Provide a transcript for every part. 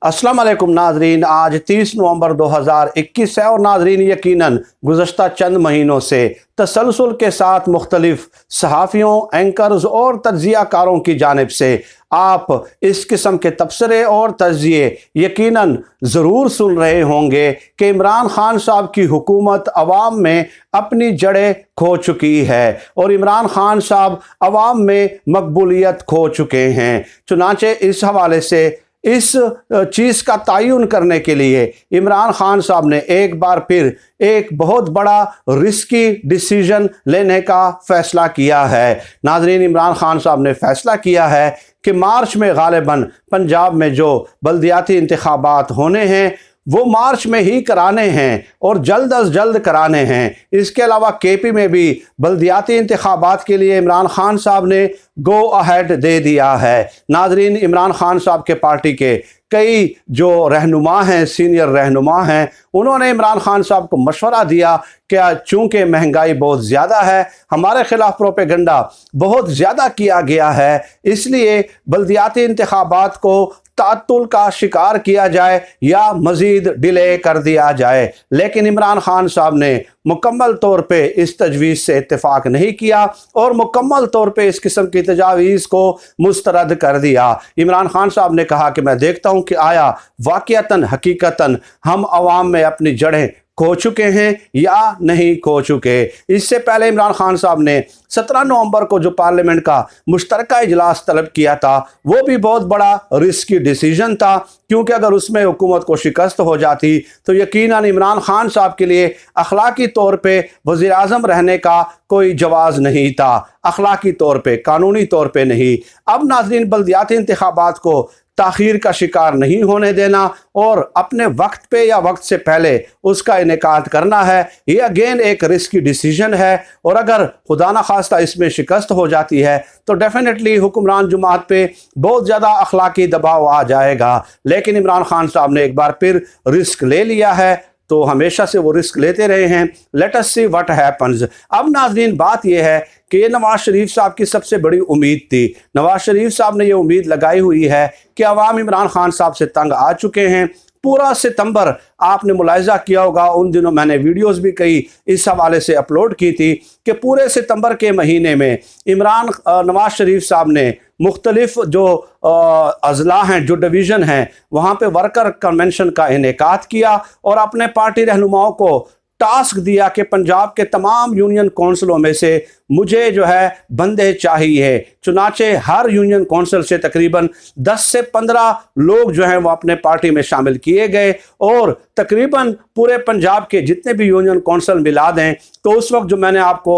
अस्सलाम वालेकुम नाजरीन, आज 30 नवंबर 2021 है और नाजरीन यकीनन गुज़श्ता चंद महीनों से तसलसल के साथ मुख्तलिफ सहाफ़ियों, एंकर्स और तज्ज़ियाकारों की जानिब से आप इस किस्म के तबसरे और तज्ज़िये यकीनन ज़रूर सुन रहे होंगे कि इमरान खान साहब की हुकूमत अवाम में अपनी जड़ें खो चुकी है और इमरान खान साहब अवाम में मकबूलियत खो चुके हैं। चुनांचे इस हवाले से इस चीज़ का तयन करने के लिए इमरान खान साहब ने एक बार फिर एक बहुत बड़ा रिस्की डिसीजन लेने का फ़ैसला किया है। नाजरीन, इमरान खान साहब ने फ़ैसला किया है कि मार्च में गालिबन पंजाब में जो बल्दियाती इंतखाबात होने हैं वो मार्च में ही कराने हैं और जल्द अज जल्द कराने हैं। इसके अलावा केपी में भी बल्दियाती इंतखाबात के लिए इमरान खान साहब ने गो अहेड दे दिया है। नाजरीन, इमरान खान साहब के पार्टी के कई जो रहनुमा हैं, सीनियर रहनुमा हैं, उन्होंने इमरान खान साहब को मशवरा दिया कि चूँकि महंगाई बहुत ज़्यादा है, हमारे ख़िलाफ़ प्रोपेगंडा बहुत ज़्यादा किया गया है, इसलिए बल्दियाती इंतखाबात को तातुल का शिकार किया जाए या मज़ीद डिले कर दिया जाए। लेकिन इमरान खान साहब ने मुकम्मल तौर पे इस तजवीज़ से इत्तेफाक नहीं किया और मुकम्मल तौर पे इस किस्म की तजावीज़ को मुस्तरद कर दिया। इमरान खान साहब ने कहा कि मैं देखता हूँ कि आया वाक़ियतन हकीकतन हम अवाम में अपनी जड़ें खो चुके हैं या नहीं खो चुके। इससे पहले इमरान खान साहब ने 17 नवंबर को जो पार्लियामेंट का मुश्तरका इजलास तलब किया था वो भी बहुत बड़ा रिस्की डिसीजन था, क्योंकि अगर उसमें हुकूमत को शिकस्त हो जाती तो यकीनन इमरान खान साहब के लिए अखलाकी तौर पे वज़ीर आज़म रहने का कोई जवाज़ नहीं था, अखलाकी तौर पे, कानूनी तौर पे नहीं। अब नाज़रीन, बल्दियाती इंतखाबात को ताख़ीर का शिकार नहीं होने देना और अपने वक्त पे या वक्त से पहले उसका इनेकाद करना है, ये अगेन एक रिस्की डिसीजन है। और अगर खुदा न खास्ता इसमें शिकस्त हो जाती है तो डेफिनेटली हुक्मरान जमात पे बहुत ज़्यादा अखलाकी दबाव आ जाएगा। लेकिन इमरान खान साहब ने एक बार फिर रिस्क ले लिया है, तो हमेशा से वो रिस्क लेते रहे हैं। Let us see what happens. अब नाज़रीन, बात यह है कि ये नवाज शरीफ साहब की सबसे बड़ी उम्मीद थी। नवाज शरीफ साहब ने ये उम्मीद लगाई हुई है कि अवाम इमरान खान साहब से तंग आ चुके हैं। पूरा सितंबर आपने मुलाहिजा किया होगा, उन दिनों मैंने वीडियोस भी कई इस हवाले से अपलोड की थी कि पूरे सितंबर के महीने में नवाज शरीफ साहब ने मुख्तलिफ जो अज़ला हैं, जो डिवीज़न हैं, वहाँ पे वर्कर कन्वेंशन का इनेकाद किया और अपने पार्टी रहनुमाओं को टास्क दिया कि पंजाब के तमाम यूनियन कौंसिलों में से मुझे जो है बंदे चाहिए। चुनाचे हर यूनियन कौंसिल से तकरीबन 10 से 15 लोग जो हैं वो अपने पार्टी में शामिल किए गए और तकरीबन पूरे पंजाब के जितने भी यूनियन कौंसिल मिला दें तो उस वक्त जो मैंने आपको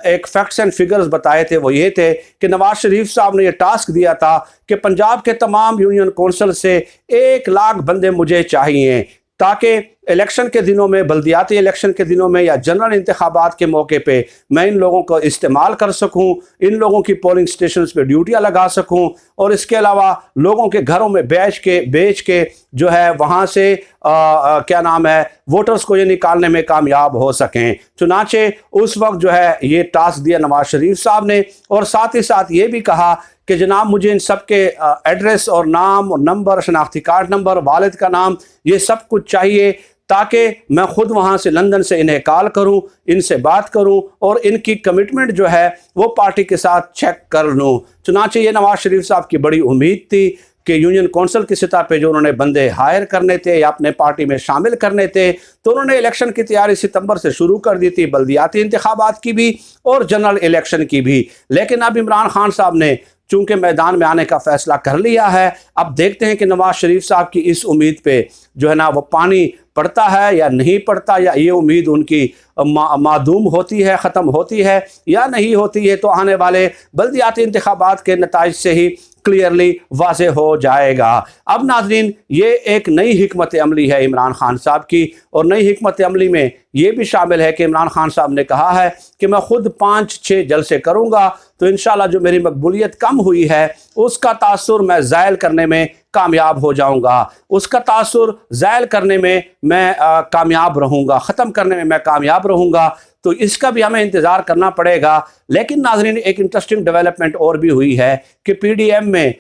एक फैक्ट्स एंड फिगर्स बताए थे वो ये थे कि नवाज शरीफ साहब ने ये टास्क दिया था कि पंजाब के तमाम यूनियन कौंसिल से 1 लाख बंदे मुझे चाहिए, ताकि इलेक्शन के दिनों में, बल्दियाती इलेक्शन के दिनों में या जनरल इंतखाबात के मौके पे मैं इन लोगों को इस्तेमाल कर सकूं, इन लोगों की पोलिंग स्टेशंस पे ड्यूटियां लगा सकूं और इसके अलावा लोगों के घरों में बेच के जो है वहाँ से क्या नाम है, वोटर्स को ये निकालने में कामयाब हो सकें। चुनाचे उस वक्त जो है ये टास्क दिया नवाज शरीफ साहब ने और साथ ही साथ ये भी कहा कि जनाब मुझे इन सब के एड्रेस और नाम और नंबर, शनाख्ती कार्ड नंबर, वालिद का नाम, ये सब कुछ चाहिए ताकि मैं ख़ुद वहाँ से लंदन से इन्हें कॉल करूँ, इनसे बात करूँ और इनकी कमिटमेंट जो है वो पार्टी के साथ चेक कर लूँ। चुनांचे ये नवाज शरीफ साहब की बड़ी उम्मीद थी कि यूनियन कौंसिल की सतह पे जो उन्होंने बंदे हायर करने थे या अपने पार्टी में शामिल करने थे, तो उन्होंने इलेक्शन की तैयारी सितंबर से शुरू कर दी थी, बल्दियाती इंतखाबात की भी और जनरल इलेक्शन की भी। लेकिन अब इमरान खान साहब ने चूंकि मैदान में आने का फैसला कर लिया है, अब देखते हैं कि नवाज शरीफ साहब की इस उम्मीद पे जो है ना वो पानी पड़ता है या नहीं पड़ता, या ये उम्मीद उनकी मादूम होती है, ख़त्म होती है या नहीं होती है, तो आने वाले बल्दियाती इंतखाबात के नताइज से ही क्लियरली वाज़े हो जाएगा। अब नाज़रीन, ये एक नई हिकमत अमली है इमरान खान साहब की और नई हिकमत अमली में ये भी शामिल है कि इमरान खान साहब ने कहा है कि मैं ख़ुद 5-6 जलसे करूँगा तो इंशाल्लाह जो मेरी मकबूलियत कम हुई है उसका तासुर मैं ज़ायल करने में कामयाब हो जाऊंगा, उसका तासुर ज़ायल करने में मैं कामयाब रहूँगा, ख़त्म करने में मैं कामयाब रहूँगा। तो इसका भी हमें इंतज़ार करना पड़ेगा। लेकिन नाज़रीन, एक इंटरेस्टिंग डेवलपमेंट और भी हुई है कि PDM में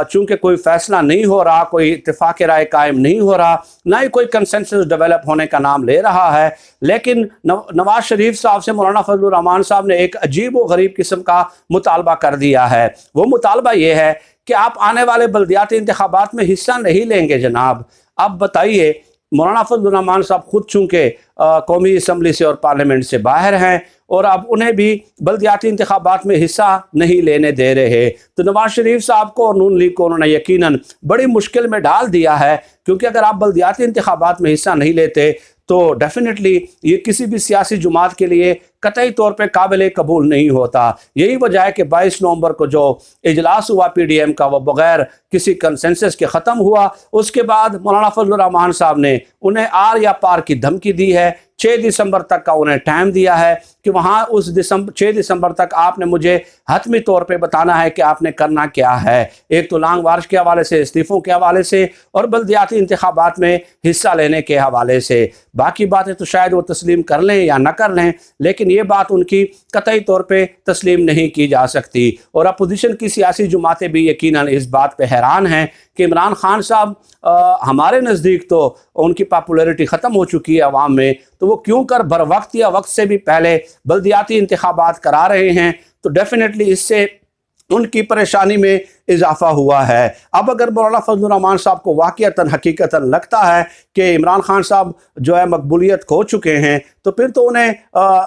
चूँकि कोई फ़ैसला नहीं हो रहा, कोई इत्तेफ़ाक़ राय कायम नहीं हो रहा, ना ही कोई कंसेंसस डेवलप होने का नाम ले रहा है, लेकिन नवाज़ शरीफ साहब से मौलाना फजलुर रहमान साहब ने एक अजीब व गरीब किस्म का मुतालबा कर दिया है। वो मुतालबा ये है कि आप आने वाले बल्दियाती इंतखाबात में हिस्सा नहीं लेंगे जनाब। अब बताइए, मौलाना फजलुर रहमान साहब खुद चूँकि कौमी असम्बली से और पार्लियामेंट से बाहर हैं और अब उन्हें भी बल्दियाती इंतखाबात में हिस्सा नहीं लेने दे रहे, तो नवाज शरीफ साहब को और नून लीग को उन्होंने यकीनन बड़ी मुश्किल में डाल दिया है। क्योंकि अगर आप बल्दियाती इंतखाबात में हिस्सा नहीं लेते तो डेफिनेटली ये किसी भी सियासी जुमात के लिए कतई तौर पे काबिल कबूल नहीं होता। यही वजह है कि 22 नवंबर को जो इजलास हुआ PDM का, वो बगैर किसी कंसेंसस के ख़त्म हुआ। उसके बाद मौलाना फजलुर रहमान साहब ने उन्हें आर या पार की धमकी दी है। 6 दिसंबर तक का उन्हें टाइम दिया है कि वहाँ उस 6 दिसंबर तक आपने मुझे हतमी तौर पे बताना है कि आपने करना क्या है। एक तो लॉन्ग मार्च के हवाले से, इस्तीफ़ों के हवाले से और बल्दियाती इंतखाबात में हिस्सा लेने के हवाले से। बाकी बातें तो शायद वो तस्लीम कर लें या ना कर लें, लेकिन ये बात उनकी कतई तौर पे तस्लीम नहीं की जा सकती। और अपोजिशन की सियासी जुमातें भी यकीनन इस बात पे हैरान हैं कि इमरान खान साहब हमारे नज़दीक तो उनकी पॉपुलैरिटी ख़त्म हो चुकी है अवाम में, तो वो क्यों कर बर वक्त या वक्त से भी पहले बल्दियाती इंतखाबात करा रहे हैं। तो डेफिनेटली इससे उनकी परेशानी में इजाफा हुआ है। अब अगर मौलाना फजलुर रहमान साहब को वाक़ियतन हकीकतन लगता है कि इमरान खान साहब जो है मकबूलियत खो चुके हैं, तो फिर तो उन्हें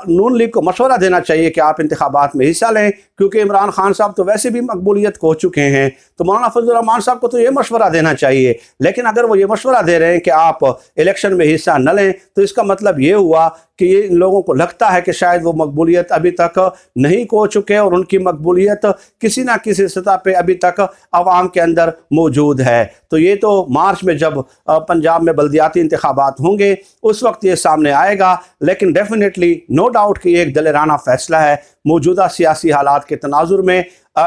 नून लीग को मशवरा देना चाहिए कि आप इंतखाबात में हिस्सा लें, क्योंकि इमरान खान साहब तो वैसे भी मकबूलियत खो चुके हैं। तो मौलाना फजलुर रहमान साहब को तो ये मशवरा देना चाहिए। लेकिन अगर वो ये मशवरा दे रहे हैं कि आप इलेक्शन में हिस्सा न लें, तो इसका मतलब ये हुआ कि ये इन लोगों को लगता है कि शायद वो मकबूलियत अभी तक नहीं खो चुके और उनकी मकबूलियत किसी ना किसी सतह पे अभी तक अवाम के अंदर मौजूद है। तो ये तो मार्च में जब पंजाब में बल्दियाती इंतखाबात होंगे उस वक्त ये सामने आएगा। लेकिन डेफिनेटली नो डाउट कि एक दलेराना फ़ैसला है मौजूदा सियासी हालात के तनाजुर में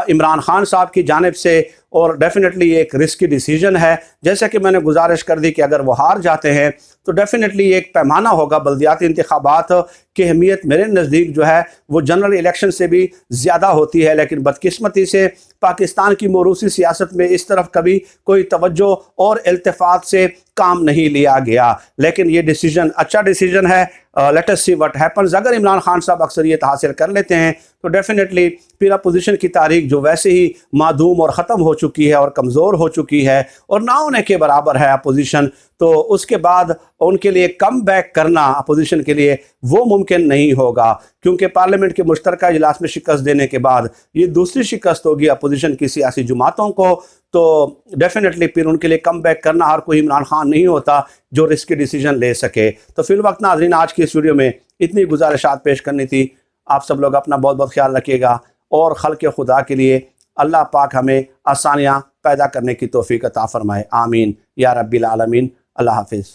इमरान खान साहब की जानिब से, और डेफिनेटली एक रिस्की डिसीजन है। जैसे कि मैंने गुजारिश कर दी कि अगर वो हार जाते हैं तो डेफिनेटली एक पैमाना होगा बल्दियाती इंतखाबात की अहमियत मेरे नज़दीक जो है वो जनरल इलेक्शन से भी ज़्यादा होती है। लेकिन बदकिस्मती से पाकिस्तान की मौरूसी सियासत में इस तरफ कभी कोई तवज्जो और इल्तिफ़ात से काम नहीं लिया गया। लेकिन ये डिसीजन अच्छा डिसीजन है। Let us see what happens. अगर इमरान खान साहब अक्सरियत हासिल कर लेते हैं तो डेफिनेटली फिर अपोजिशन की तारीख जो वैसे ही मादूम और ख़त्म हो चुकी है और कमज़ोर हो चुकी है और ना होने के बराबर है अपोजिशन, तो उसके बाद उनके लिए कम बैक करना अपोजिशन के लिए वो मुमकिन नहीं होगा। क्योंकि पार्लियामेंट के मुश्तरका इजलास में शिकस्त देने के बाद ये दूसरी शिकस्त होगी अपोजिशन की सियासी जुमातों को। तो डेफिनेटली फिर उनके लिए कम बैक करना हर कोई इमरान खान नहीं होता जो रिस्की डिसीजन ले सके। तो फिल वक्त नाज़रीन, आज की इस वीडियो में इतनी गुजारिशात पेश करनी थी। आप सब लोग अपना बहुत बहुत ख्याल रखिएगा और खल्क़ खुदा के लिए अल्लाह पाक हमें आसानियाँ पैदा करने की तौफ़ीक़ अता फ़रमाए। आमीन या रब्बिल आलमीन। अल्लाह हाफ़िज़।